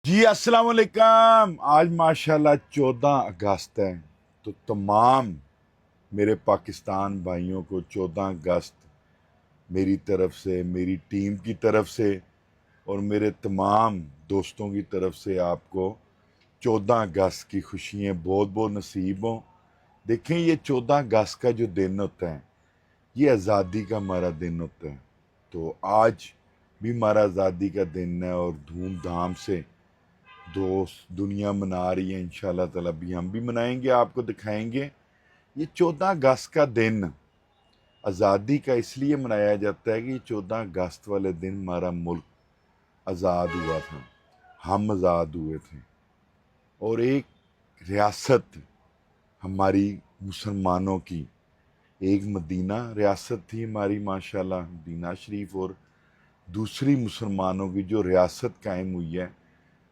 جی السلام علیکم۔ آج ماشاءاللہ 14 اگست ہے، تو تمام میرے پاکستان بھائیوں کو 14 اگست میری طرف سے، میری ٹیم کی طرف سے اور میرے تمام دوستوں کی طرف سے آپ کو 14 اگست کی خوشیاں بہت بہت نصیب ہوں۔ دیکھیں، یہ 14 اگست کا جو دن ہوتا ہے، یہ آزادی کا ہمارا دن ہوتا ہے۔ تو آج بھی ہمارا آزادی کا دن ہے اور دھوم دھام سے دوست دنیا منا رہی ہے۔ انشاءاللہ تعالیٰ بھی ہم بھی منائیں گے، آپ کو دکھائیں گے۔ یہ 14 اگست کا دن آزادی کا اس لیے منایا جاتا ہے کہ یہ 14 اگست والے دن ہمارا ملک آزاد ہوا تھا، ہم آزاد ہوئے تھے، اور ایک ریاست ہماری مسلمانوں کی، ایک مدینہ ریاست تھی ہماری ماشاءاللہ مدینہ شریف، اور دوسری مسلمانوں کی جو ریاست قائم ہوئی ہے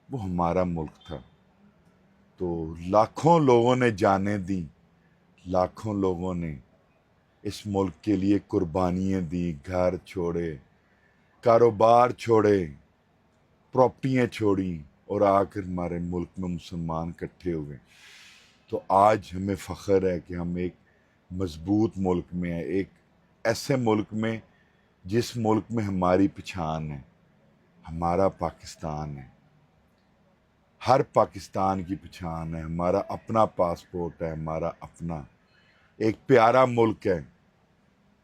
وہ ہمارا ملک تھا۔ تو لاکھوں لوگوں نے جانیں دیں، لاکھوں لوگوں نے اس ملک کے لیے قربانیاں دیں، گھر چھوڑے، کاروبار چھوڑے، پراپرٹیاں چھوڑیں، اور آ کر ہمارے ملک میں مسلمان اکٹھے ہوئے۔ تو آج ہمیں فخر ہے کہ ہم ایک مضبوط ملک میں ہیں، ایک ایسے ملک میں جس ملک میں ہماری پہچان ہے، ہمارا پاکستان ہے، ہر پاکستان کی پہچان ہے، ہمارا اپنا پاسپورٹ ہے، ہمارا اپنا ایک پیارا ملک ہے،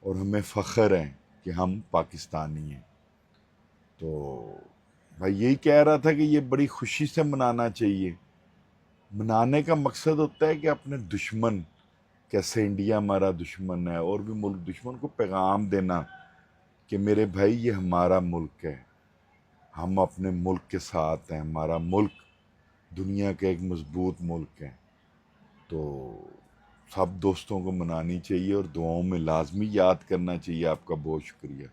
اور ہمیں فخر ہے کہ ہم پاکستانی ہیں۔ تو بھائی یہی کہہ رہا تھا کہ یہ بڑی خوشی سے منانا چاہیے۔ منانے کا مقصد ہوتا ہے کہ اپنے دشمن، کیسے انڈیا ہمارا دشمن ہے اور بھی ملک دشمن کو پیغام دینا کہ میرے بھائی یہ ہمارا ملک ہے، ہم اپنے ملک کے ساتھ ہیں، ہمارا ملک دنیا کا ایک مضبوط ملک ہے۔ تو سب دوستوں کو منانی چاہیے اور دعاؤں میں لازمی یاد کرنا چاہیے۔ آپ کا بہت شکریہ۔